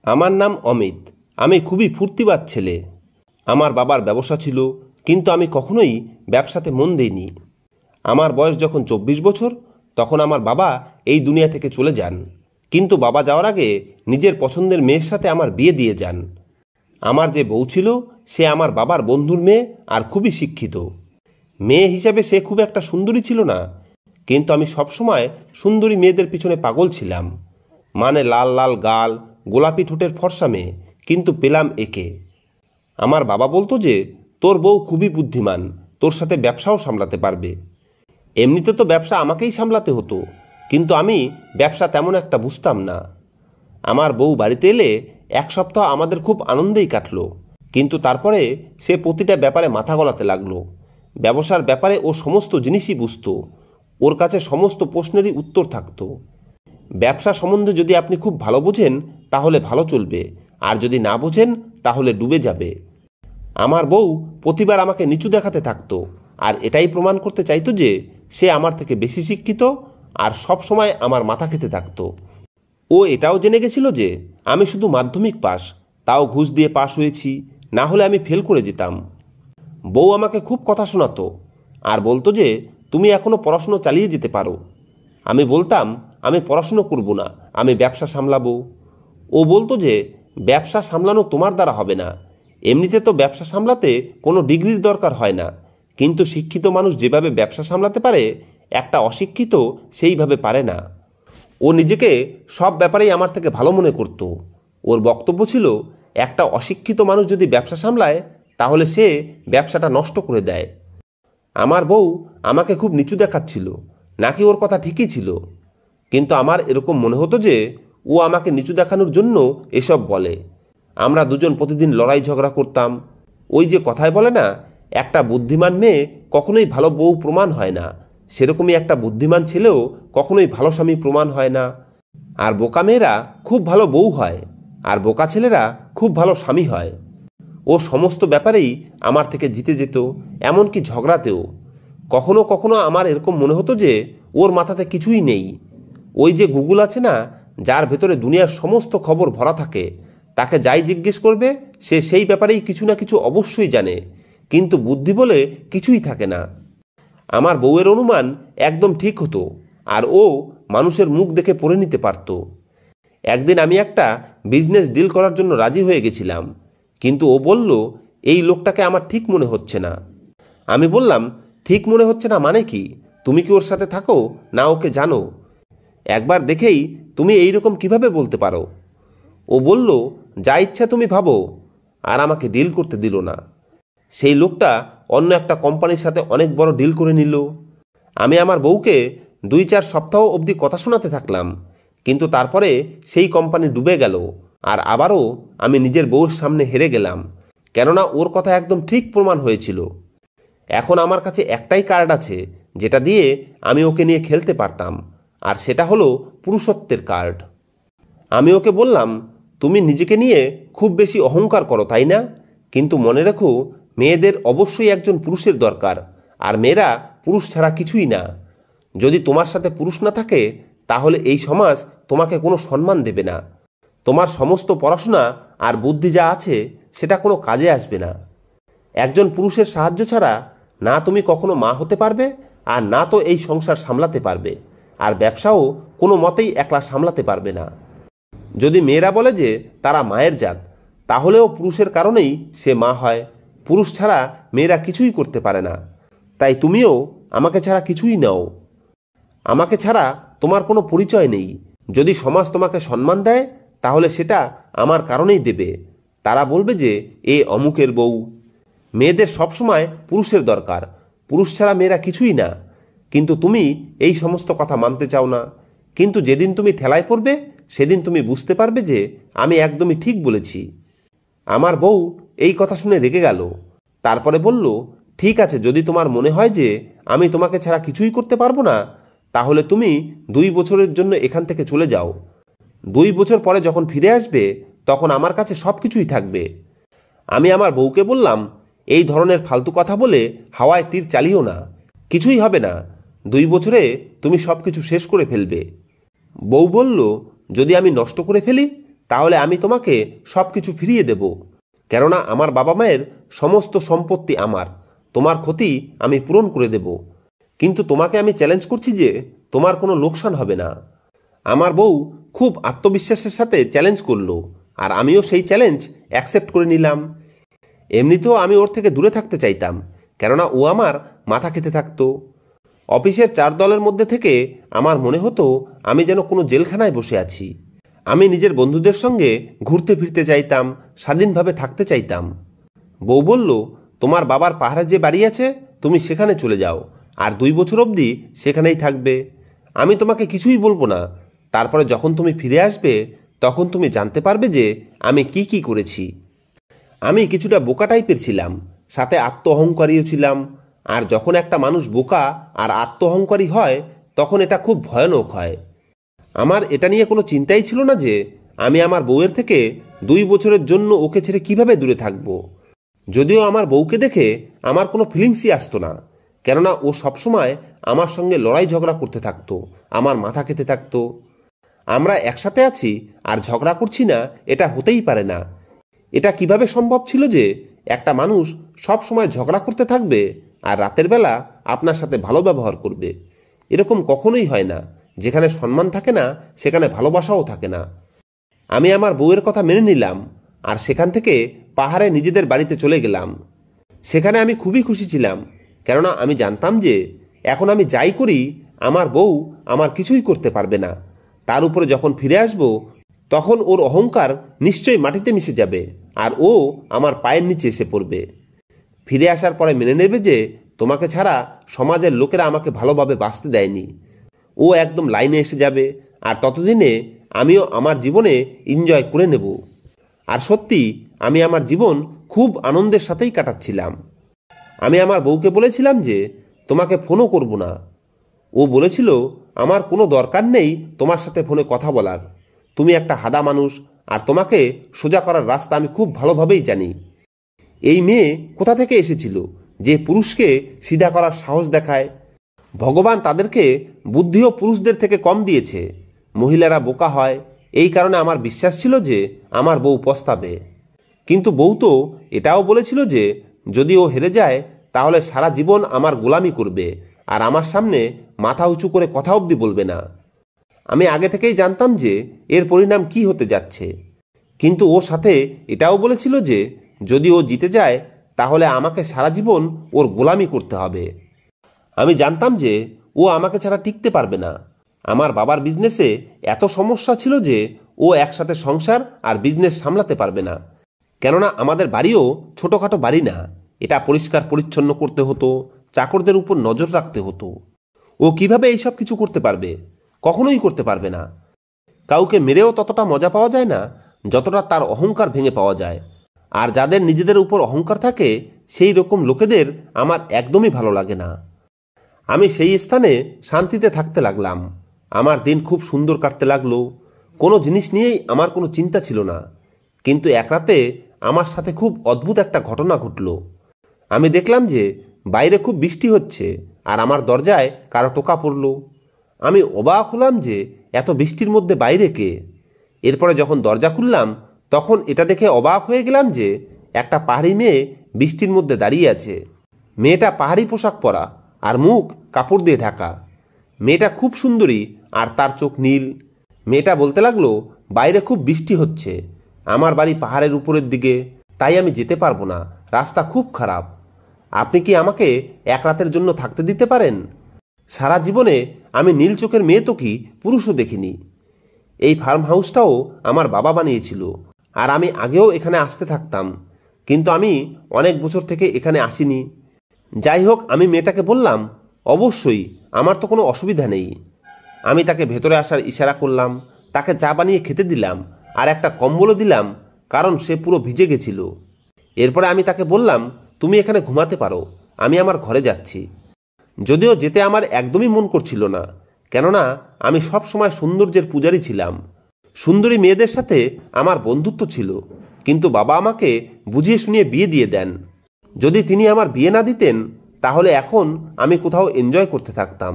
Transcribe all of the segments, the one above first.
আমার নাম অমিত। আমি খুবই ফুর্তিবাজ ছেলে। আমার বাবার ব্যবসা ছিল, কিন্তু আমি কখনোই ব্যবসাতে মন দিইনি। আমার বয়স যখন 24 বছর, তখন আমার বাবা এই দুনিয়া থেকে চলে যান। কিন্তু বাবা যাওয়ার আগে নিজের পছন্দের মেয়ের সাথে আমার বিয়ে দিয়ে যান। আমার যে বউ ছিল, সে আমার বাবার বন্ধুর মেয়ে আর খুবই শিক্ষিত। মেয়ে হিসাবে সে খুব একটা সুন্দরী ছিল না, কিন্তু আমি সবসময় সুন্দরী মেয়েদের পিছনে পাগল ছিলাম। মানে লাল লাল গাল, গোলাপি ঠোঁটের ফর্সা মেয়ে, কিন্তু পেলাম একে। আমার বাবা বলতো যে, তোর বউ খুবই বুদ্ধিমান, তোর সাথে ব্যবসাও সামলাতে পারবে। এমনিতে তো ব্যবসা আমাকেই সামলাতে হতো, কিন্তু আমি ব্যবসা তেমন একটা বুঝতাম না। আমার বউ বাড়িতে এলে 1 সপ্তাহ আমাদের খুব আনন্দেই কাটলো, কিন্তু তারপরে সে প্রতিটা ব্যাপারে মাথা গলাতে লাগলো। ব্যবসার ব্যাপারে ও সমস্ত জিনিসই বুঝত, ওর কাছে সমস্ত প্রশ্নেরই উত্তর থাকতো। ব্যবসা সম্বন্ধে যদি আপনি খুব ভালো বোঝেন তাহলে ভালো চলবে, আর যদি না বোঝেন তাহলে ডুবে যাবে। আমার বউ প্রতিবার আমাকে নিচু দেখাতে থাকতো, আর এটাই প্রমাণ করতে চাইতো যে সে আমার থেকে বেশি শিক্ষিত, আর সব সময় আমার মাথা খেতে থাকতো। ও এটাও জেনে গেছিল যে আমি শুধু মাধ্যমিক পাস, তাও ঘুষ দিয়ে পাশ হয়েছি, না হলে আমি ফেল করে যেতাম। বউ আমাকে খুব কথা শোনাতো আর বলতো যে, তুমি এখনো পড়াশুনো চালিয়ে যেতে পারো। আমি বলতাম, আমি পড়াশুনো করব না, আমি ব্যবসা সামলাবো। ও বলতো যে, ব্যবসা সামলানো তোমার দ্বারা হবে না। এমনিতে তো ব্যবসা সামলাতে কোনো ডিগ্রির দরকার হয় না, কিন্তু শিক্ষিত মানুষ যেভাবে ব্যবসা সামলাতে পারে, একটা অশিক্ষিত সেইভাবে পারে না। ও নিজেকে সব ব্যাপারেই আমার থেকে ভালো মনে করত। ওর বক্তব্য ছিল, একটা অশিক্ষিত মানুষ যদি ব্যবসা সামলায় তাহলে সে ব্যবসাটা নষ্ট করে দেয়। আমার বউ আমাকে খুব নিচু দেখাচ্ছিল, নাকি ওর কথা ঠিকই ছিল? কিন্তু আমার এরকম মনে হতো যে ও আমাকে নিচু দেখানোর জন্য এসব বলে। আমরা দুজন প্রতিদিন লড়াই ঝগড়া করতাম। ওই যে কথায় বলে না, একটা বুদ্ধিমান মেয়ে কখনোই ভালো বউ প্রমাণ হয় না, সেরকমই একটা বুদ্ধিমান ছেলেও কখনোই ভালো স্বামী প্রমাণ হয় না। আর বোকা মেয়েরা খুব ভালো বউ হয়, আর বোকা ছেলেরা খুব ভালো স্বামী হয়। ও সমস্ত ব্যাপারেই আমার থেকে জিতে যেত, এমনকি ঝগড়াতেও। কখনো কখনো আমার এরকম মনে হতো যে ওর মাথাতে কিছুই নেই। ওই যে গুগল আছে না, যার ভেতরে দুনিয়ার সমস্ত খবর ভরা থাকে, তাকে যাই জিজ্ঞেস করবে সে সেই ব্যাপারেই কিছু না কিছু অবশ্যই জানে, কিন্তু বুদ্ধি বলে কিছুই থাকে না। আমার বউয়ের অনুমান একদম ঠিক হতো, আর ও মানুষের মুখ দেখে পড়ে নিতে পারত। একদিন আমি একটা বিজনেস ডিল করার জন্য রাজি হয়ে গেছিলাম, কিন্তু ও বলল, এই লোকটাকে আমার ঠিক মনে হচ্ছে না। আমি বললাম, ঠিক মনে হচ্ছে না মানে কি? তুমি কি ওর সাথে থাকো, না ওকে জানো? একবার দেখেই তুমি এইরকম কিভাবে বলতে পারো? ও বলল, যা ইচ্ছা তুমি ভাবো, আর আমাকে ডিল করতে দিল না। সেই লোকটা অন্য একটা কোম্পানির সাথে অনেক বড় ডিল করে নিল। আমি আমার বউকে 2-4 সপ্তাহ অবধি কথা শোনাতে থাকলাম, কিন্তু তারপরে সেই কোম্পানি ডুবে গেল, আর আবারও আমি নিজের বউয়ের সামনে হেরে গেলাম, কেননা ওর কথা একদম ঠিক প্রমাণ হয়েছিল। এখন আমার কাছে একটাই কার্ড আছে, যেটা দিয়ে আমি ওকে নিয়ে খেলতে পারতাম, আর সেটা হলো পুরুষত্বের কার্ড। আমি ওকে বললাম, তুমি নিজেকে নিয়ে খুব বেশি অহংকার করো, তাই না? কিন্তু মনে রেখো, মেয়েদের অবশ্যই একজন পুরুষের দরকার, আর মেয়েরা পুরুষ ছাড়া কিছুই না। যদি তোমার সাথে পুরুষ না থাকে, তাহলে এই সমাজ তোমাকে কোনো সম্মান দেবে না। তোমার সমস্ত পড়াশোনা আর বুদ্ধি যা আছে, সেটা কোনো কাজে আসবে না। একজন পুরুষের সাহায্য ছাড়া না তুমি কখনো মা হতে পারবে, আর না তো এই সংসার সামলাতে পারবে, আর ব্যবসাও কোনো মতেই একলা সামলাতে পারবে না। যদি মেয়েরা বলে যে তারা মায়ের জাত, তাহলেও পুরুষের কারণেই সে মা হয়। পুরুষ ছাড়া মেয়েরা কিছুই করতে পারে না। তাই তুমিও আমাকে ছাড়া কিছুই নাও। আমাকে ছাড়া তোমার কোনো পরিচয় নেই। যদি সমাজ তোমাকে সম্মান দেয়, তাহলে সেটা আমার কারণেই দেবে। তারা বলবে যে এ অমুকের বউ। মেয়েদের সবসময় পুরুষের দরকার, পুরুষ ছাড়া মেয়েরা কিছুই না। কিন্তু তুমি এই সমস্ত কথা মানতে চাও না। কিন্তু যেদিন তুমি ঠেলায় পড়বে, সেদিন তুমি বুঝতে পারবে যে আমি একদমই ঠিক বলেছি। আমার বউ এই কথা শুনে রেগে গেল। তারপরে বলল, ঠিক আছে, যদি তোমার মনে হয় যে আমি তোমাকে ছাড়া কিছুই করতে পারবো না, তাহলে তুমি 2 বছরের জন্য এখান থেকে চলে যাও। 2 বছর পরে যখন ফিরে আসবে, তখন আমার কাছে সব কিছুই থাকবে। আমি আমার বউকে বললাম, এই ধরনের ফালতু কথা বলে হাওয়ায় তীর চালিও না, কিছুই হবে না। 2 বছরে তুমি সব কিছু শেষ করে ফেলবে। বউ বলল, যদি আমি নষ্ট করে ফেলি, তাহলে আমি তোমাকে সব কিছু ফিরিয়ে দেব, কেননা আমার বাবা মায়ের সমস্ত সম্পত্তি আমার, তোমার ক্ষতি আমি পূরণ করে দেব। কিন্তু তোমাকে আমি চ্যালেঞ্জ করছি যে তোমার কোনো লোকসান হবে না। আমার বউ খুব আত্মবিশ্বাসের সাথে চ্যালেঞ্জ করলো, আর আমিও সেই চ্যালেঞ্জ অ্যাকসেপ্ট করে নিলাম। এমনিতেও আমি ওর থেকে দূরে থাকতে চাইতাম, কেননা ও আমার মাথা খেতে থাকতো। অফিসের 4 দলের মধ্যে থেকে আমার মনে হতো আমি যেন কোনো জেলখানায় বসে আছি। আমি নিজের বন্ধুদের সঙ্গে ঘুরতে ফিরতে চাইতাম, স্বাধীনভাবে থাকতে চাইতাম। বউ বলল, তোমার বাবার পাহাড়ে যে বাড়ি আছে তুমি সেখানে চলে যাও, আর 2 বছর অবধি সেখানেই থাকবে। আমি তোমাকে কিছুই বলবো না। তারপরে যখন তুমি ফিরে আসবে তখন তুমি জানতে পারবে যে আমি কি কি করেছি। আমি কিছুটা বোকা টাইপের ছিলাম, সাথে আত্ম অহংকারীও ছিলাম। আর যখন একটা মানুষ বোকা আর আত্ম অহংকারী হয় তখন এটা খুব ভয়ানক হয়। আমার এটা নিয়ে কোনো চিন্তাই ছিল না যে আমি আমার বউয়ের থেকে 2 বছরের জন্য ওকে ছেড়ে কিভাবে দূরে থাকব। যদিও আমার বউকে দেখে আমার কোনো ফিলিংসই আসতো না, কেননা ও সবসময় আমার সঙ্গে লড়াই ঝগড়া করতে থাকতো, আমার মাথা খেতে থাকতো। আমরা একসাথে আছি আর ঝগড়া করছি না, এটা হতেই পারে না। এটা কিভাবে সম্ভব ছিল যে একটা মানুষ সব সময় ঝগড়া করতে থাকবে আর রাতের বেলা আপনার সাথে ভালো ব্যবহার করবে? এরকম কখনোই হয় না। যেখানে সম্মান থাকে না সেখানে ভালোবাসাও থাকে না। আমি আমার বউয়ের কথা মেনে নিলাম আর সেখান থেকে পাহাড়ে নিজেদের বাড়িতে চলে গেলাম। সেখানে আমি খুবই খুশি ছিলাম, কেননা আমি জানতাম যে এখন আমি যাই করি আমার বউ আমার কিছুই করতে পারবে না। তার উপরে যখন ফিরে আসব তখন ওর অহংকার নিশ্চয়ই মাটিতে মিশে যাবে আর ও আমার পায়ের নিচে এসে পড়বে। ফিরে আসার পরে মেনে নেবে যে তোমাকে ছাড়া সমাজের লোকেরা আমাকে ভালোভাবে বাঁচতে দেয়নি। ও একদম লাইনে এসে যাবে, আর ততদিনে আমিও আমার জীবনে এনজয় করে নেব। আর সত্যি আমি আমার জীবন খুব আনন্দের সাথেই কাটাচ্ছিলাম। আমি আমার বউকে বলেছিলাম যে তোমাকে ফোনও করব না। ও বলেছিল, আমার কোনো দরকার নেই তোমার সাথে ফোনে কথা বলার। তুমি একটা হাদা মানুষ, আর তোমাকে সোজা করার রাস্তা আমি খুব ভালোভাবেই জানি। এই মেয়ে কোথা থেকে এসেছিল যে পুরুষকে সিধা করার সাহস দেখায়? ভগবান তাদেরকে বুদ্ধিও পুরুষদের থেকে কম দিয়েছে। মহিলারা বোকা হয়, এই কারণে আমার বিশ্বাস ছিল যে আমার বউ পস্তাবে। কিন্তু বউ তো এটাও বলেছিল যে যদি ও হেরে যায় তাহলে সারা জীবন আমার গোলামি করবে আর আমার সামনে মাথা উঁচু করে কথা অবধি বলবে না। আমি আগে থেকেই জানতাম যে এর পরিণাম কি হতে যাচ্ছে, কিন্তু ও সাথে এটাও বলেছিল যে যদি ও জিতে যায় তাহলে আমাকে সারা জীবন ওর গোলামি করতে হবে। আমি জানতাম যে ও আমাকে ছাড়া টিকতে পারবে না। আমার বাবার বিজনেসে এত সমস্যা ছিল যে ও একসাথে সংসার আর বিজনেস সামলাতে পারবে না, কেননা আমাদের বাড়িও ছোটোখাটো বাড়ি না। এটা পরিষ্কার পরিচ্ছন্ন করতে হতো, চাকরদের উপর নজর রাখতে হতো। ও কিভাবে এইসব কিছু করতে পারবে? কখনোই করতে পারবে না। কাউকে মেরেও ততটা মজা পাওয়া যায় না যতটা তার অহংকার ভেঙে পাওয়া যায়। আর যাদের নিজেদের উপর অহংকার থাকে সেই রকম লোকেদের আমার একদমই ভালো লাগে না। আমি সেই স্থানে শান্তিতে থাকতে লাগলাম। আমার দিন খুব সুন্দর কাটতে লাগলো। কোনো জিনিস নিয়েই আমার কোনো চিন্তা ছিল না। কিন্তু এক রাতে আমার সাথে খুব অদ্ভুত একটা ঘটনা ঘটল। আমি দেখলাম যে বাইরে খুব বৃষ্টি হচ্ছে আর আমার দরজায় কারো টোকা পড়ল। আমি অবাক হলাম যে এত বৃষ্টির মধ্যে বাইরে কে। এরপরে যখন দরজা খুললাম তখন এটা দেখে অবাক হয়ে গেলাম যে একটা পাহাড়ি মেয়ে বৃষ্টির মধ্যে দাঁড়িয়ে আছে। মেয়েটা পাহাড়ি পোশাক পরা আর মুখ কাপড় দিয়ে ঢাকা। মেয়েটা খুব সুন্দরী আর তার চোখ নীল। মেয়েটা বলতে লাগলো, বাইরে খুব বৃষ্টি হচ্ছে, আমার বাড়ি পাহাড়ের উপরের দিকে, তাই আমি যেতে পারবো না, রাস্তা খুব খারাপ। আপনি কি আমাকে এক রাতের জন্য থাকতে দিতে পারেন? সারা জীবনে আমি নীল চোখের মেয়ে তো কি পুরুষও দেখিনি। এই ফার্ম হাউসটাও আমার বাবা বানিয়েছিল আর আমি আগেও এখানে আসতে থাকতাম, কিন্তু আমি অনেক বছর থেকে এখানে আসিনি। যাই হোক, আমি মেয়েটাকে বললাম, অবশ্যই, আমার তো কোনো অসুবিধা নেই। আমি তাকে ভেতরে আসার ইশারা করলাম, তাকে চা বানিয়ে খেতে দিলাম আর একটা কম্বলও দিলাম, কারণ সে পুরো ভিজে গেছিল। এরপরে আমি তাকে বললাম, তুমি এখানে ঘুমাতে পারো, আমি আমার ঘরে যাচ্ছি। যদিও যেতে আমার একদমই মন করছিল না, কেননা আমি সব সময় সৌন্দর্যের পূজারী ছিলাম। সুন্দরী মেয়েদের সাথে আমার বন্ধুত্ব ছিল, কিন্তু বাবা আমাকে বুঝিয়ে শুনিয়ে বিয়ে দিয়ে দেন। যদি তিনি আমার বিয়ে না দিতেন তাহলে এখন আমি কোথাও এনজয় করতে থাকতাম।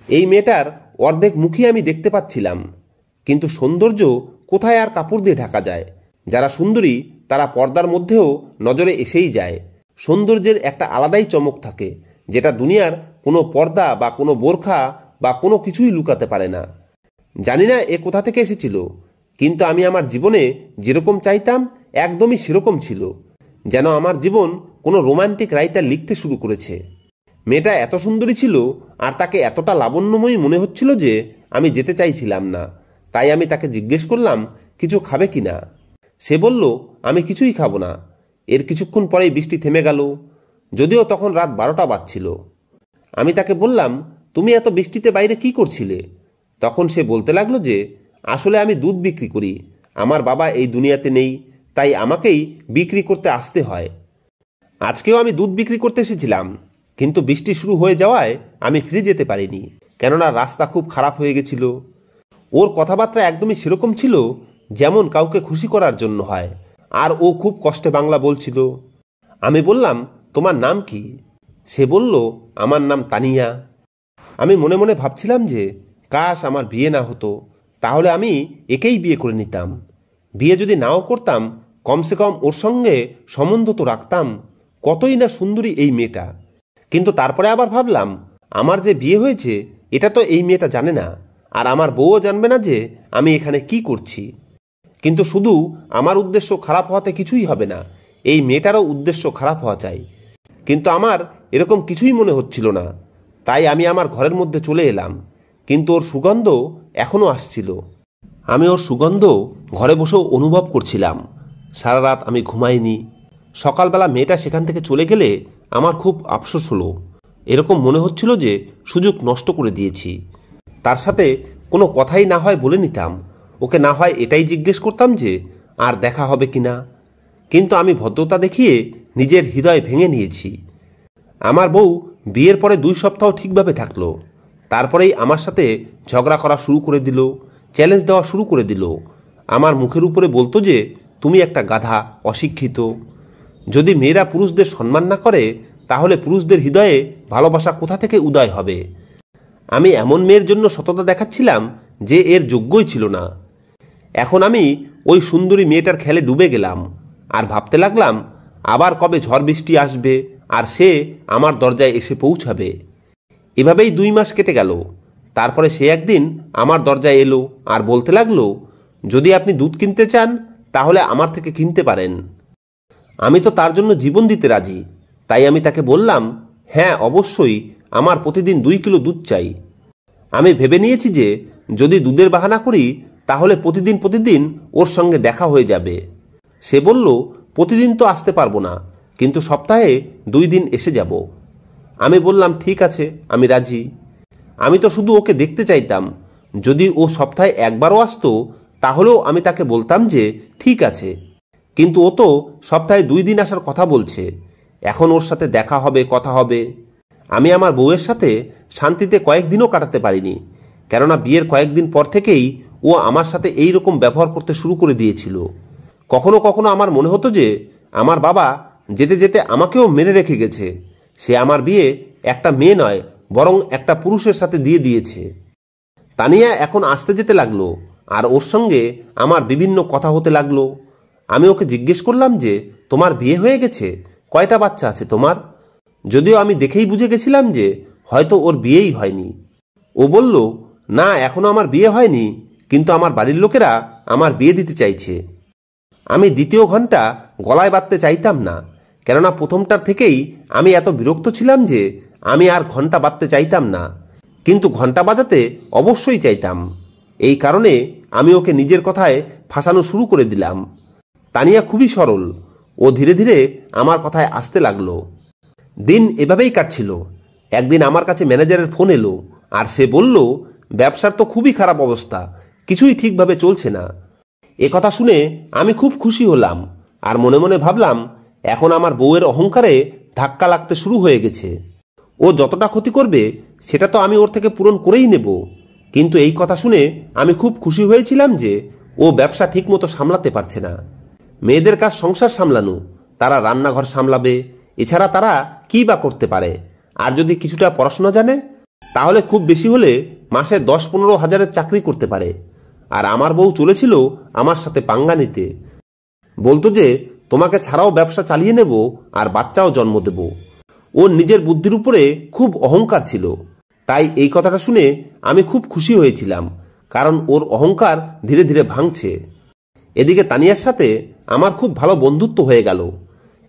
এই মেয়েটার অর্ধেক মুখই আমি দেখতে পাচ্ছিলাম, কিন্তু সৌন্দর্য কোথায় আর কাপড় দিয়ে ঢাকা যায়। যারা সুন্দরী তারা পর্দার মধ্যেও নজরে এসেই যায়। সৌন্দর্যের একটা আলাদাই চমক থাকে, যেটা দুনিয়ার কোনো পর্দা বা কোনো বোরখা বা কোনো কিছুই লুকাতে পারে না। জানি না এ কোথা থেকে এসেছিল, কিন্তু আমি আমার জীবনে যেরকম চাইতাম একদমই সেরকম ছিল। যেন আমার জীবন কোনো রোমান্টিক রাইটার লিখতে শুরু করেছে। মেয়েটা এত সুন্দরী ছিল আর তাকে এতটা লাবণ্যময়ী মনে হচ্ছিল যে আমি যেতে চাইছিলাম না। তাই আমি তাকে জিজ্ঞেস করলাম কিছু খাবে কি না। সে বলল আমি কিছুই খাবো না। এর কিছুক্ষণ পরেই বৃষ্টি থেমে গেল, যদিও তখন রাত 12টা বাজছিল। আমি তাকে বললাম তুমি এত বৃষ্টিতে বাইরে কি করছিলে? তখন সে বলতে লাগলো যে আসলে আমি দুধ বিক্রি করি, আমার বাবা এই দুনিয়াতে নেই, তাই আমাকেই বিক্রি করতে আসতে হয়। আজকেও আমি দুধ বিক্রি করতে এসেছিলাম, কিন্তু বৃষ্টি শুরু হয়ে যাওয়ায় আমি ফিরে যেতে পারিনি, কেননা রাস্তা খুব খারাপ হয়ে গেছিল। ওর কথাবার্তা একদমই সেরকম ছিল যেমন কাউকে খুশি করার জন্য হয়, আর ও খুব কষ্টে বাংলা বলছিল। আমি বললাম তোমার নাম কি? সে বলল আমার নাম তানিয়া। আমি মনে মনে ভাবছিলাম যে কাশ আমার বিয়ে না হতো, তাহলে আমি একেই বিয়ে করে নিতাম। বিয়ে যদি নাও করতাম, কমসে কম ওর সঙ্গে সম্বন্ধ তো রাখতাম। কতই না সুন্দরী এই মেয়েটা। কিন্তু তারপরে আবার ভাবলাম আমার যে বিয়ে হয়েছে এটা তো এই মেয়েটা জানে না, আর আমার বউও জানবে না যে আমি এখানে কি করছি। কিন্তু শুধু আমার উদ্দেশ্য খারাপ হওয়াতে কিছুই হবে না, এই মেয়েটারও উদ্দেশ্য খারাপ হওয়া চাই। কিন্তু আমার এরকম কিছুই মনে হচ্ছিল না, তাই আমি আমার ঘরের মধ্যে চলে এলাম। কিন্তু ওর সুগন্ধ এখনও আসছিল। আমি ওর সুগন্ধ ঘরে বসেও অনুভব করছিলাম। সারা রাত আমি ঘুমাইনি। সকালবেলা মেয়েটা সেখান থেকে চলে গেলে আমার খুব আফসোস হলো। এরকম মনে হচ্ছিল যে সুযোগ নষ্ট করে দিয়েছি। তার সাথে কোনো কথাই না হয় বলে নিতাম, ওকে না হয় এটাই জিজ্ঞেস করতাম যে আর দেখা হবে কিনা। কিন্তু আমি ভদ্রতা দেখিয়ে নিজের হৃদয় ভেঙে নিয়েছি। আমার বউ বিয়ের পরে 2 সপ্তাহ ঠিকভাবে থাকলো, তারপরেই আমার সাথে ঝগড়া করা শুরু করে দিল, চ্যালেঞ্জ দেওয়া শুরু করে দিল। আমার মুখের উপরে বলতো যে তুমি একটা গাধা, অশিক্ষিত। যদি মেয়েরা পুরুষদের সম্মান না করে তাহলে পুরুষদের হৃদয়ে ভালোবাসা কোথা থেকে উদয় হবে? আমি এমন মেয়ের জন্য সততা দেখাচ্ছিলাম যে এর যোগ্যই ছিল না। এখন আমি ওই সুন্দরী মেয়েটার খেলে ডুবে গেলাম আর ভাবতে লাগলাম আবার কবে ঝড় বৃষ্টি আসবে আর সে আমার দরজায় এসে পৌঁছাবে। এভাবেই 2 মাস কেটে গেল। তারপরে সে একদিন আমার দরজায় এলো আর বলতে লাগলো যদি আপনি দুধ কিনতে চান তাহলে আমার থেকে কিনতে পারেন। আমি তো তার জন্য জীবন দিতে রাজি, তাই আমি তাকে বললাম হ্যাঁ অবশ্যই, আমার প্রতিদিন 2 কিলো দুধ চাই। আমি ভেবে নিয়েছি যে যদি দুধের বাহানা করি তাহলে প্রতিদিন ওর সঙ্গে দেখা হয়ে যাবে। সে বলল প্রতিদিন তো আসতে পারবো না, কিন্তু সপ্তাহে 2 দিন এসে যাব। আমি বললাম ঠিক আছে, আমি রাজি। আমি তো শুধু ওকে দেখতে চাইতাম। যদি ও সপ্তাহে একবারও আসতো তাহলেও আমি তাকে বলতাম যে ঠিক আছে, কিন্তু ও তো সপ্তাহে 2 দিন আসার কথা বলছে। এখন ওর সাথে দেখা হবে, কথা হবে। আমি আমার বউয়ের সাথে শান্তিতে কয়েকদিনও কাটাতে পারিনি, কেননা বিয়ের কয়েকদিন পর থেকেই ও আমার সাথে এই রকম ব্যবহার করতে শুরু করে দিয়েছিল। কখনো কখনো আমার মনে হতো যে আমার বাবা যেতে যেতে আমাকেও মেরে রেখে গেছে। সে আমার বিয়ে একটা মেয়ে নয় বরং একটা পুরুষের সাথে দিয়ে দিয়েছে। তানিয়া এখন আসতে যেতে লাগলো আর ওর সঙ্গে আমার বিভিন্ন কথা হতে লাগলো। আমি ওকে জিজ্ঞেস করলাম যে তোমার বিয়ে হয়ে গেছে, কয়টা বাচ্চা আছে তোমার? যদিও আমি দেখেই বুঝে গেছিলাম যে হয়তো ওর বিয়েই হয়নি। ও বলল না এখনো আমার বিয়ে হয়নি, কিন্তু আমার বাড়ির লোকেরা আমার বিয়ে দিতে চাইছে। আমি দ্বিতীয় ঘন্টা গলায় বাঁধতে চাইতাম না, কেননা প্রথমটার থেকেই আমি এত বিরক্ত ছিলাম যে আমি আর ঘন্টা বাঁধতে চাইতাম না, কিন্তু ঘন্টা বাজাতে অবশ্যই চাইতাম। এই কারণে আমি ওকে নিজের কথায় ফাঁসানো শুরু করে দিলাম। তানিয়া খুবই সরল, ও ধীরে ধীরে আমার কথায় আসতে লাগলো। দিন এভাবেই কাটছিল। একদিন আমার কাছে ম্যানেজারের ফোন এলো আর সে বলল ব্যবসার তো খুবই খারাপ অবস্থা, কিছুই ঠিকভাবে চলছে না। এ কথা শুনে আমি খুব খুশি হলাম আর মনে মনে ভাবলাম এখন আমার বউয়ের অহংকারে ধাক্কা লাগতে শুরু হয়ে গেছে। ও যতটা ক্ষতি করবে সেটা তো আমি ওর থেকে পূরণ করেই নেব। কিন্তু এই কথা শুনে আমি খুব খুশি হয়েছিলাম যে ও ব্যবসা ঠিকমতো সামলাতে পারছে না। মেয়েদের কাজ সংসার সামলানো, তারা রান্নাঘর সামলাবে, এছাড়া তারা কী বা করতে পারে? আর যদি কিছুটা পড়াশোনা জানে তাহলে খুব বেশি হলে মাসে 10-15 হাজারের চাকরি করতে পারে। আর আমার বউ চলেছিল আমার সাথে পাঙ্গা নিতে। বলতো যে তোমাকে ছাড়াও ব্যবসা চালিয়ে নেব আর বাচ্চাও জন্ম দেব। ওর নিজের বুদ্ধির উপরে খুব অহংকার ছিল। তাই এই কথাটা শুনে আমি খুব খুশি হয়েছিলাম, কারণ ওর অহংকার ধীরে ধীরে ভাঙছে। এদিকে তানিয়ার সাথে আমার খুব ভালো বন্ধুত্ব হয়ে গেল।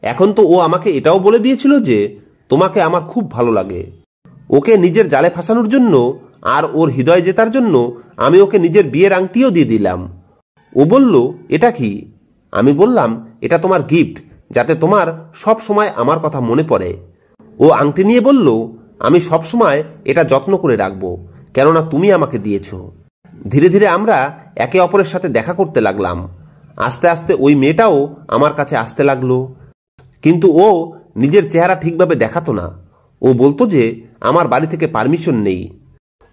এখন তো ও আমাকে এটাও বলে দিয়েছিল যে তোমাকে আমার খুব ভালো লাগে। ওকে নিজের জালে ফাঁসানোর জন্য আর ওর হৃদয় জেতার জন্য আমি ওকে নিজের বিয়ের আংটিও দিয়ে দিলাম। ও বলল, এটা কি? আমি বললাম, এটা তোমার গিফট, যাতে তোমার সব সময় আমার কথা মনে পড়ে। ও আংটি নিয়ে বলল, আমি সব সময় এটা যত্ন করে রাখবো, কেননা তুমি আমাকে দিয়েছ। ধীরে ধীরে আমরা একে অপরের সাথে দেখা করতে লাগলাম। আস্তে আস্তে ওই মেয়েটাও আমার কাছে আসতে লাগলো। কিন্তু ও নিজের চেহারা ঠিকভাবে দেখাতো না। ও বলতো যে আমার বাড়ি থেকে পারমিশন নেই।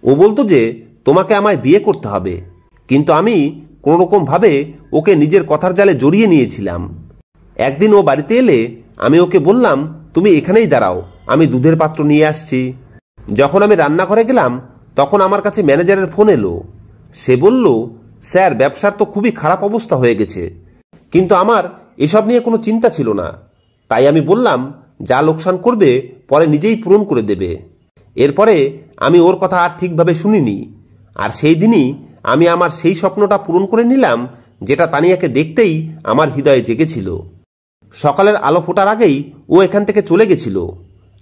ও বলতো যে তোমাকে আমায় বিয়ে করতে হবে। কিন্তু আমি কোনোরকমভাবে ওকে নিজের কথার জালে জড়িয়ে নিয়েছিলাম। একদিন ও বাড়িতে এলে আমি ওকে বললাম, তুমি এখানেই দাঁড়াও, আমি দুধের পাত্র নিয়ে আসছি। যখন আমি রান্নাঘরে গেলাম তখন আমার কাছে ম্যানেজারের ফোন এলো। সে বলল, স্যার, ব্যবসার তো খুবই খারাপ অবস্থা হয়ে গেছে। কিন্তু আমার এসব নিয়ে কোনো চিন্তা ছিল না। তাই আমি বললাম, যা লোকসান করবে পরে নিজেই পূরণ করে দেবে। এরপরে আমি ওর কথা আর ঠিকভাবে শুনিনি। আর সেই দিনই আমি আমার সেই স্বপ্নটা পূরণ করে নিলাম, যেটা তানিয়াকে দেখতেই আমার হৃদয়ে জেগেছিল। সকালের আলো ফোটার আগেই ও এখান থেকে চলে গেছিল।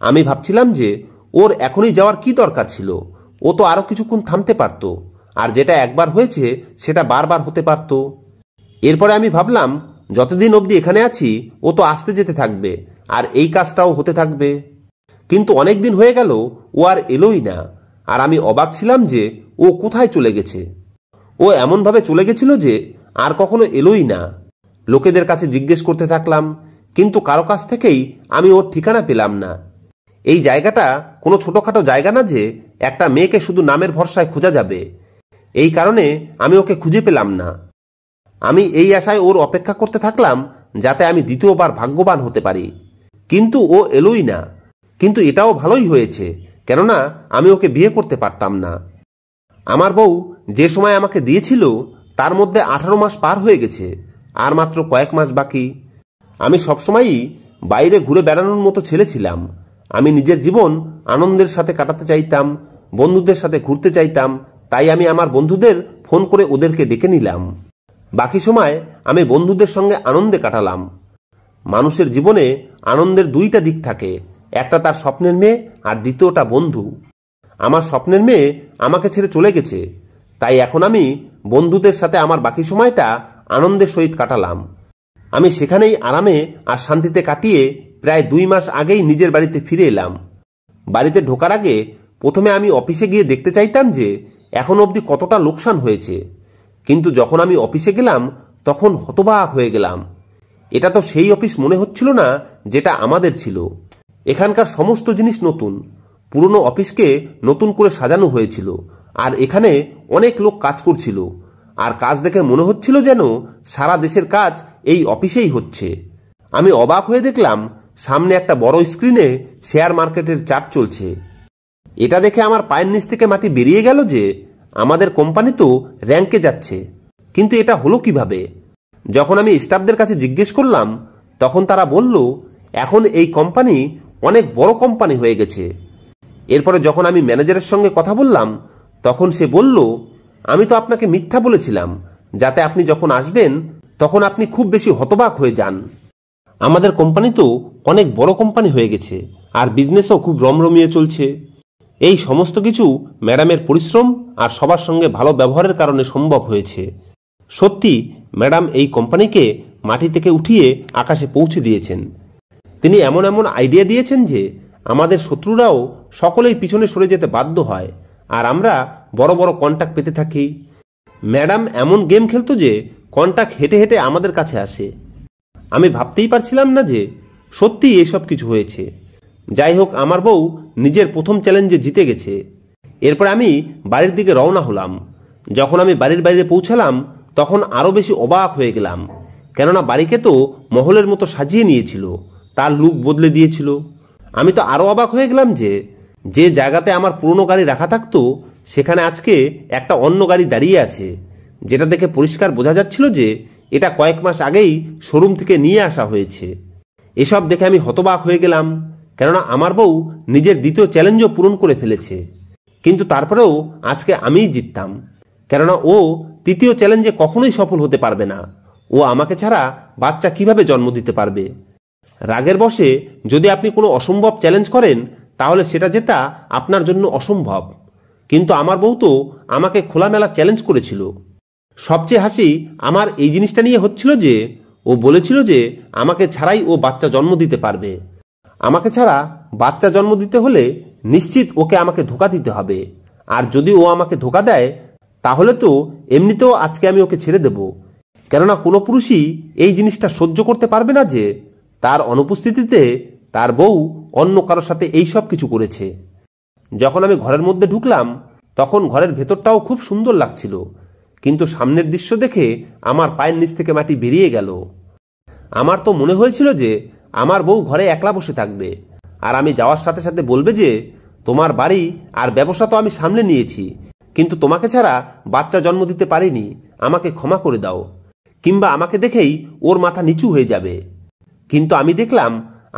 আমি ভাবছিলাম যে ওর এখনই যাওয়ার কি দরকার ছিল। ও তো আরও কিছুক্ষণ থামতে পারত, আর যেটা একবার হয়েছে সেটা বারবার হতে পারত। এরপরে আমি ভাবলাম, যতদিন অবধি এখানে আছি ও তো আসতে যেতে থাকবে, আর এই কাজটাও হতে থাকবে। কিন্তু অনেক দিন হয়ে গেল ও আর এলোই না। আর আমি অবাক ছিলাম যে ও কোথায় চলে গেছে। ও এমনভাবে চলে গেছিল যে আর কখনো এলোই না। লোকেদের কাছে জিজ্ঞেস করতে থাকলাম, কিন্তু কারো কাছ থেকেই আমি ওর ঠিকানা পেলাম না। এই জায়গাটা কোনো ছোটোখাটো জায়গা না যে একটা মেয়েকে শুধু নামের ভরসায় খোঁজা যাবে। এই কারণে আমি ওকে খুঁজে পেলাম না। আমি এই আশায় ওর অপেক্ষা করতে থাকলাম যাতে আমি দ্বিতীয়বার ভাগ্যবান হতে পারি। কিন্তু ও এলোই না। কিন্তু এটাও ভালোই হয়েছে, কেননা আমি ওকে বিয়ে করতে পারতাম না। আমার বউ যে সময় আমাকে দিয়েছিল তার মধ্যে 18 মাস পার হয়ে গেছে, আর মাত্র কয়েক মাস বাকি। আমি সবসময়ই বাইরে ঘুরে বেড়ানোর মতো ছেলে ছিলাম। আমি নিজের জীবন আনন্দের সাথে কাটাতে চাইতাম, বন্ধুদের সাথে ঘুরতে চাইতাম। তাই আমি আমার বন্ধুদের ফোন করে ওদেরকে ডেকে নিলাম। বাকি সময় আমি বন্ধুদের সঙ্গে আনন্দে কাটালাম। মানুষের জীবনে আনন্দের দুইটা দিক থাকে, একটা তার স্বপ্নের মেয়ে আর দ্বিতীয়টা বন্ধু। আমার স্বপ্নের মেয়ে আমাকে ছেড়ে চলে গেছে, তাই এখন আমি বন্ধুদের সাথে আমার বাকি সময়টা আনন্দের সহিত কাটালাম। আমি সেখানেই আরামে আর শান্তিতে কাটিয়ে প্রায় 2 মাস আগেই নিজের বাড়িতে ফিরে এলাম। বাড়িতে ঢোকার আগে প্রথমে আমি অফিসে গিয়ে দেখতে চাইতাম যে এখন অবধি কতটা লোকসান হয়েছে। কিন্তু যখন আমি অফিসে গেলাম তখন হতবাক হয়ে গেলাম। এটা তো সেই অফিস মনে হচ্ছিল না যেটা আমাদের ছিল। এখানকার সমস্ত জিনিস নতুন। পুরনো অফিসকে নতুন করে সাজানো হয়েছিল, আর এখানে অনেক লোক কাজ করছিল। আর কাজ দেখে মনে হচ্ছিল যেন সারা দেশের কাজ এই অফিসেই হচ্ছে। আমি অবাক হয়ে দেখলাম সামনে একটা বড় স্ক্রিনে শেয়ার মার্কেটের চার্ট চলছে। এটা দেখে আমার পায়ের নিচ থেকে মাটি বেরিয়ে গেল যে আমাদের কোম্পানি তো র্যাঙ্কে যাচ্ছে। কিন্তু এটা হলো কিভাবে? যখন আমি স্টাফদের কাছে জিজ্ঞেস করলাম তখন তারা বলল, এখন এই কোম্পানি অনেক বড় কোম্পানি হয়ে গেছে। এরপরে যখন আমি ম্যানেজারের সঙ্গে কথা বললাম তখন সে বলল, আমি তো আপনাকে মিথ্যা বলেছিলাম, যাতে আপনি যখন আসবেন তখন আপনি খুব বেশি হতবাক হয়ে যান। আমাদের কোম্পানি তো অনেক বড় কোম্পানি হয়ে গেছে, আর বিজনেসও খুব রমরমিয়ে চলছে। এই সমস্ত কিছু ম্যাডামের পরিশ্রম আর সবার সঙ্গে ভালো ব্যবহারের কারণে সম্ভব হয়েছে। সত্যি ম্যাডাম এই কোম্পানিকে মাটি থেকে উঠিয়ে আকাশে পৌঁছে দিয়েছেন। তিনি এমন এমন আইডিয়া দিয়েছেন যে আমাদের শত্রুরাও সকলেই পিছনে সরে যেতে বাধ্য হয়, আর আমরা বড় বড় কন্ট্যাক্ট পেতে থাকি। ম্যাডাম এমন গেম খেলতো যে কন্ট্যাক্ট হেঁটে হেঁটে আমাদের কাছে আসে। আমি ভাবতেই পারছিলাম না যে সত্যি এসব কিছু হয়েছে। যাই হোক, আমার বউ নিজের প্রথম চ্যালেঞ্জে জিতে গেছে। এরপর আমি বাড়ির দিকে রওনা হলাম। যখন আমি বাড়ির বাইরে পৌঁছালাম তখন আরও বেশি অবাক হয়ে গেলাম, কেননা বাড়িকে তো মহলের মতো সাজিয়ে নিয়েছিল, তার লুক বদলে দিয়েছিল। আমি তো আরও অবাক হয়ে গেলাম যে যে জায়গাতে আমার পুরনো গাড়ি রাখা থাকতো সেখানে আজকে একটা অন্য গাড়ি দাঁড়িয়ে আছে। যেটা দেখে পরিষ্কার বোঝা যাচ্ছিল যে এটা কয়েক মাস আগেই শোরুম থেকে নিয়ে আসা হয়েছে। এসব দেখে আমি হতবাক হয়ে গেলাম, কেননা আমার বউ নিজের দ্বিতীয় চ্যালেঞ্জও পূরণ করে ফেলেছে। কিন্তু তারপরেও আজকে আমিই জিততাম, কেননা ও তৃতীয় চ্যালেঞ্জে কখনোই সফল হতে পারবে না। ও আমাকে ছাড়া বাচ্চা কিভাবে জন্ম দিতে পারবে? রাগের বশে যদি আপনি কোনো অসম্ভব চ্যালেঞ্জ করেন তাহলে সেটা জেতা আপনার জন্য অসম্ভব। কিন্তু আমার বউ তো আমাকে খোলামেলা চ্যালেঞ্জ করেছিল। সবচেয়ে হাসি আমার এই জিনিসটা নিয়ে হচ্ছিল যে ও বলেছিল যে আমাকে ছাড়াই ও বাচ্চা জন্ম দিতে পারবে। আমাকে ছাড়া বাচ্চা জন্ম দিতে হলে নিশ্চিত ওকে আমাকে ধোঁকা দিতে হবে। আর যদি ও আমাকে ধোঁকা দেয় তাহলে তো এমনিতেও আজকে আমি ওকে ছেড়ে দেব, কেননা কোনো পুরুষই এই জিনিসটা সহ্য করতে পারবে না যে তার অনুপস্থিতিতে তার বউ অন্য কারোর সাথে এই সব কিছু করেছে। যখন আমি ঘরের মধ্যে ঢুকলাম তখন ঘরের ভেতরটাও খুব সুন্দর লাগছিল, কিন্তু সামনের দৃশ্য দেখে আমার পায়ের নিচ থেকে মাটি বেরিয়ে গেল। আমার তো মনে হয়েছিল যে আমার বউ ঘরে একলা বসে থাকবে, আর আমি যাওয়ার সাথে সাথে বলবে যে তোমার বাড়ি আর ব্যবসা তো আমি সামলে নিয়েছি, কিন্তু তোমাকে ছাড়া বাচ্চা জন্ম দিতে পারিনি, আমাকে ক্ষমা করে দাও। কিংবা আমাকে দেখেই ওর মাথা নিচু হয়ে যাবে। কিন্তু আমি দেখলাম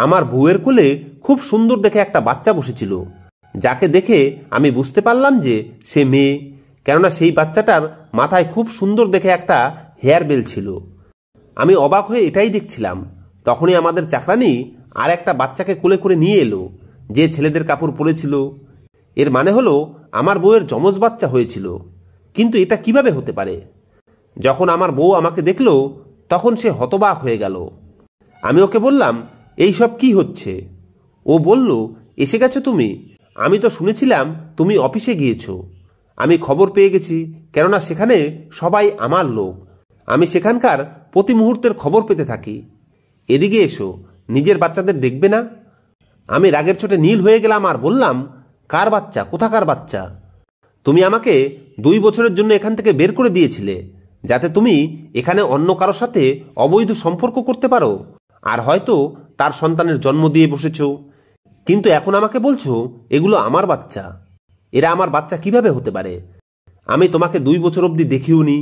আমার বউয়ের কোলে খুব সুন্দর দেখে একটা বাচ্চা বসেছিল, যাকে দেখে আমি বুঝতে পারলাম যে সে মেয়ে, কেননা সেই বাচ্চাটার মাথায় খুব সুন্দর দেখে একটা হেয়ার বেল ছিল। আমি অবাক হয়ে এটাই দেখছিলাম, তখনই আমাদের চাকরানি আর একটা বাচ্চাকে কোলে করে নিয়ে এলো, যে ছেলেদের কাপড় পরেছিল। এর মানে হলো আমার বউয়ের যমজ বাচ্চা হয়েছিল। কিন্তু এটা কিভাবে হতে পারে? যখন আমার বউ আমাকে দেখলো তখন সে হতবাক হয়ে গেল। আমি ওকে বললাম, এই সব কি হচ্ছে? ও বলল, এসে গেছো তুমি? আমি তো শুনেছিলাম তুমি অফিসে গিয়েছো। আমি খবর পেয়ে গেছি, কেননা সেখানে সবাই আমার লোক। আমি সেখানকার প্রতি মুহূর্তের খবর পেতে থাকি। এদিকে এসো, নিজের বাচ্চাদের দেখবে না? আমি রাগের চোটে নীল হয়ে গেলাম আর বললাম, কার বাচ্চা? কোথাকার বাচ্চা? তুমি আমাকে 2 বছরের জন্য এখান থেকে বের করে দিয়েছিলে, যাতে তুমি এখানে অন্য কারোর সাথে অবৈধ সম্পর্ক করতে পারো, আর হয়তো তার সন্তানের জন্ম দিয়ে বসেছ। কিন্তু এখন আমাকে বলছো এগুলো আমার বাচ্চা। এরা আমার বাচ্চা কিভাবে হতে পারে? আমি তোমাকে 2 বছর অবধি দেখিও নি।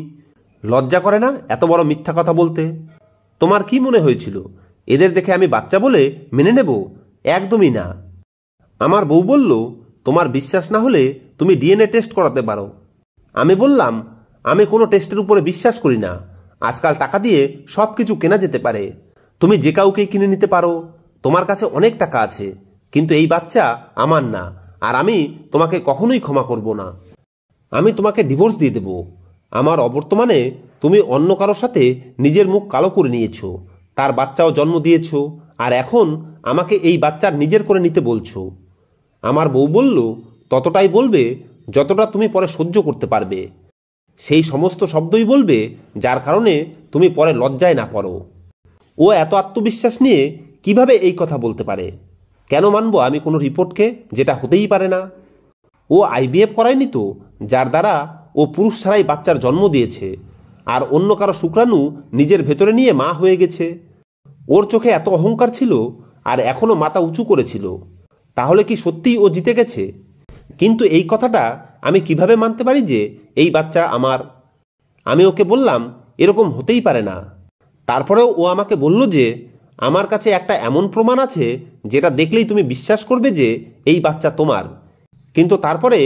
লজ্জা করে না এত বড় মিথ্যা কথা বলতে? তোমার কি মনে হয়েছিল এদের দেখে আমি বাচ্চা বলে মেনে নেব? একদমই না। আমার বউ বলল, তোমার বিশ্বাস না হলে তুমি ডিএনএ টেস্ট করাতে পারো। আমি বললাম, আমি কোনো টেস্টের উপরে বিশ্বাস করি না। আজকাল টাকা দিয়ে সব কিছু কেনা যেতে পারে, তুমি যে কাউকেই কিনে নিতে পারো। তোমার কাছে অনেক টাকা আছে, কিন্তু এই বাচ্চা আমার না, আর আমি তোমাকে কখনোই ক্ষমা করব না। আমি তোমাকে ডিভোর্স দিয়ে দেব। আমার অবর্তমানে তুমি অন্য কারোর সাথে নিজের মুখ কালো করে নিয়েছ, তার বাচ্চাও জন্ম দিয়েছ, আর এখন আমাকে এই বাচ্চার নিজের করে নিতে বলছো। আমার বউ বলল, ততটাই বলবে যতটা তুমি পরে সহ্য করতে পারবে। সেই সমস্ত শব্দই বলবে যার কারণে তুমি পরে লজ্জায় না পড়ো। ও এত আত্মবিশ্বাস নিয়ে কিভাবে এই কথা বলতে পারে? কেন মানবো আমি কোনো রিপোর্টকে, যেটা হতেই পারে না? ও আইভিএফ করায়নি তো, যার দ্বারা ও পুরুষ ছাড়াই বাচ্চার জন্ম দিয়েছে, আর অন্য কারো শুক্রাণু নিজের ভেতরে নিয়ে মা হয়ে গেছে। ওর চোখে এত অহংকার ছিল, আর এখনো মাথা উঁচু করেছিল। তাহলে কি সত্যিই ও জিতে গেছে? কিন্তু এই কথাটা আমি কিভাবে মানতে পারি যে এই বাচ্চা আমার? আমি ওকে বললাম, এরকম হতেই পারে না। তারপরেও ও আমাকে বলল যে আমার কাছে একটা এমন প্রমাণ আছে যেটা দেখলেই তুমি বিশ্বাস করবে যে এই বাচ্চা তোমার। কিন্তু তারপরে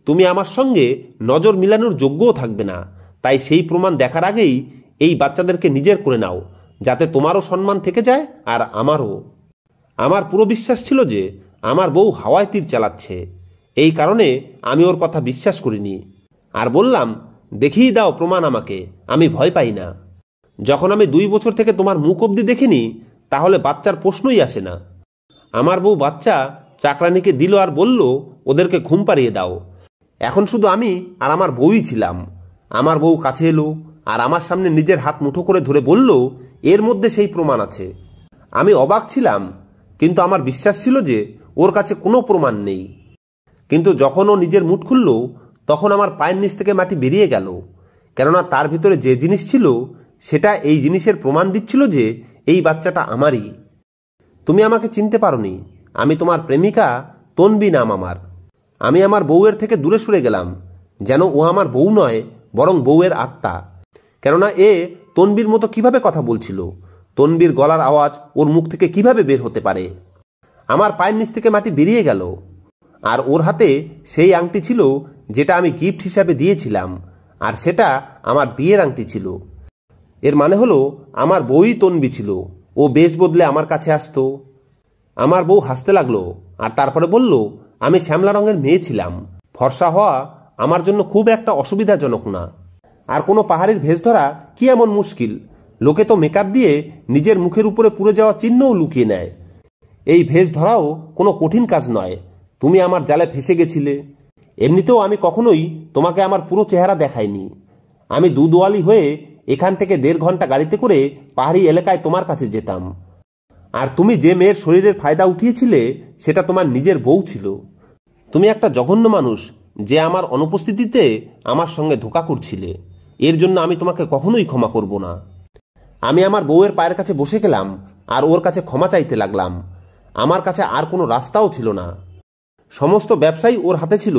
তুমি আমার সঙ্গে নজর মিলানোর যোগ্যও থাকবে না। তাই সেই প্রমাণ দেখার আগেই এই বাচ্চাদেরকে নিজের করে নাও, যাতে তোমারও সম্মান থেকে যায় আর আমারও। আমার পুরো বিশ্বাস ছিল যে আমার বউ হাওয়ায় তীর চালাচ্ছে। এই কারণে আমি ওর কথা বিশ্বাস করিনি, আর বললাম, দেখিয়ে দাও প্রমাণ আমাকে, আমি ভয় পাই না। যখন আমি 2 বছর থেকে তোমার মুখ অবধি দেখিনি, তাহলে বাচ্চার প্রশ্নই আসে না। আমার বউ বাচ্চা চাকরানিকে দিল আর বলল, ওদেরকে ঘুম পাড়িয়ে দাও। এখন শুধু আমি আর আমার বউই ছিলাম। আমার বউ কাছে এলো আর আমার সামনে নিজের হাত মুঠো করে ধরে বলল, এর মধ্যে সেই প্রমাণ আছে। আমি অবাক ছিলাম, কিন্তু আমার বিশ্বাস ছিল যে ওর কাছে কোনো প্রমাণ নেই। কিন্তু যখন ও নিজের মুখ খুলল তখন আমার পায়ের নিচ থেকে মাটি বেরিয়ে গেল, কেননা তার ভিতরে যে জিনিস ছিল সেটা এই জিনিসের প্রমাণ দিচ্ছিল যে এই বাচ্চাটা আমারই। তুমি আমাকে চিনতে পারোনি, আমি তোমার প্রেমিকা তনবী নাম আমার। আমি আমার বউয়ের থেকে দূরে সরে গেলাম, যেন ও আমার বউ নয়, বরং বউয়ের আত্মা। কেননা এ তনবীর মতো কিভাবে কথা বলছিল? তনবীর গলার আওয়াজ ওর মুখ থেকে কিভাবে বের হতে পারে? আমার পায়ের নিচ থেকে মাটি বেরিয়ে গেল। আর ওর হাতে সেই আংটি ছিল যেটা আমি গিফট হিসাবে দিয়েছিলাম, আর সেটা আমার বিয়ের আংটি ছিল। এর মানে হলো আমার বউই তনবী ছিল। ও বেশ বদলে আমার কাছে আসতো। আমার বউ হাসতে লাগলো আর তারপরে বলল, আমি শ্যামলা রঙের মেয়ে ছিলাম। ফর্সা হওয়া আমার জন্য খুব একটা অসুবিধাজনক না। আর কোনো পাহাড়ের ভেষ ধরা কি এমন মুশকিল? লোকে তো মেকআপ দিয়ে নিজের মুখের উপরে পুড়ে যাওয়া চিহ্নও লুকিয়ে নেয়। এই ভেষ ধরাও কোনো কঠিন কাজ নয়। তুমি আমার জালে ফেসে গেছিলে। এমনিতেও আমি কখনোই তোমাকে আমার পুরো চেহারা দেখাইনি। আমি দুদোয়ালি হয়ে এখান থেকে 1.5 ঘন্টা গাড়িতে করে পাহাড়ি এলাকায় তোমার কাছে যেতাম। আর তুমি যে মেয়ের শরীরের ফায়দা উঠিয়েছিলে সেটা তোমার নিজের বউ ছিল। তুমি একটা জঘন্য মানুষ যে আমার অনুপস্থিতিতে আমার সঙ্গে ধোঁকা করছিলে। এর জন্য আমি তোমাকে কখনোই ক্ষমা করব না। আমি আমার বউয়ের পায়ের কাছে বসে গেলাম আর ওর কাছে ক্ষমা চাইতে লাগলাম। আমার কাছে আর কোনো রাস্তাও ছিল না। সমস্ত ব্যবসায়ী ওর হাতে ছিল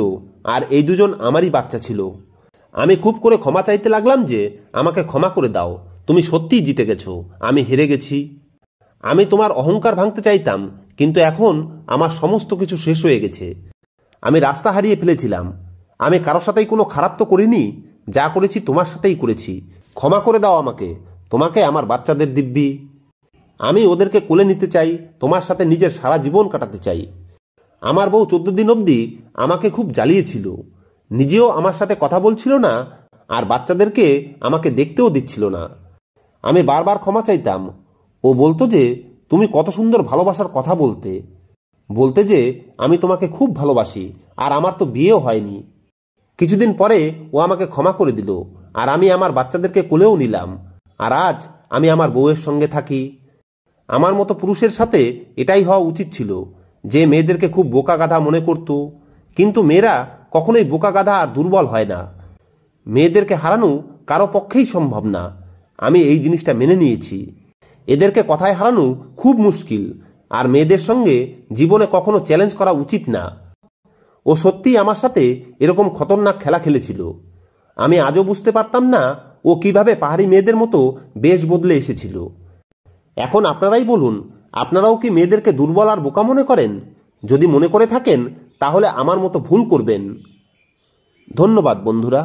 আর এই দুজন আমারই বাচ্চা ছিল। আমি খুব করে ক্ষমা চাইতে লাগলাম যে আমাকে ক্ষমা করে দাও, তুমি সত্যিই জিতে গেছো, আমি হেরে গেছি। আমি তোমার অহংকার ভাঙতে চাইতাম, কিন্তু এখন আমার সমস্ত কিছু শেষ হয়ে গেছে। আমি রাস্তা হারিয়ে ফেলেছিলাম। আমি কারোর সাথেই কোনো খারাপ তো করিনি। যা করেছি তোমার সাথেই করেছি। ক্ষমা করে দাও আমাকে, তোমাকে, আমার বাচ্চাদের দিব্যি। আমি ওদেরকে কোলে নিতে চাই, তোমার সাথে নিজের সারা জীবন কাটাতে চাই। আমার বউ 14 দিন অবধি আমাকে খুব জ্বালিয়েছিল। নিজেও আমার সাথে কথা বলছিল না আর বাচ্চাদেরকে আমাকে দেখতেও দিচ্ছিল না। আমি বারবার ক্ষমা চাইতাম। ও বলতো যে তুমি কত সুন্দর ভালোবাসার কথা বলতে, বলতে যে আমি তোমাকে খুব ভালোবাসি আর আমার তো বিয়েও হয়নি। কিছুদিন পরে ও আমাকে ক্ষমা করে দিল আর আমি আমার বাচ্চাদেরকে কোলেও নিলাম। আর আজ আমি আমার বউয়ের সঙ্গে থাকি। আমার মতো পুরুষের সাথে এটাই হওয়া উচিত ছিল, যে মেয়েদেরকে খুব বোকা গাধা মনে করত। কিন্তু মেয়েরা কখনোই বোকা গাধা আর দুর্বল হয় না। মেয়েদেরকে হারানো কারো পক্ষেই সম্ভব না। আমি এই জিনিসটা মেনে নিয়েছি। এদেরকে কথায় হারানো খুব মুশকিল, আর মেয়েদের সঙ্গে জীবনে কখনো চ্যালেঞ্জ করা উচিত না। ও সত্যিই আমার সাথে এরকম খতরনাক খেলা খেলেছিল। আমি আজও বুঝতে পারতাম না ও কিভাবে পাহাড়ি মেয়েদের মতো বেশ বদলে এসেছিল। এখন আপনারাই বলুন, আপনারাও কি মেয়েদেরকে দুর্বল আর বোকা মনে করেন? যদি মনে করে থাকেন তাহলে আমার মতো ভুল করবেন। ধন্যবাদ বন্ধুরা।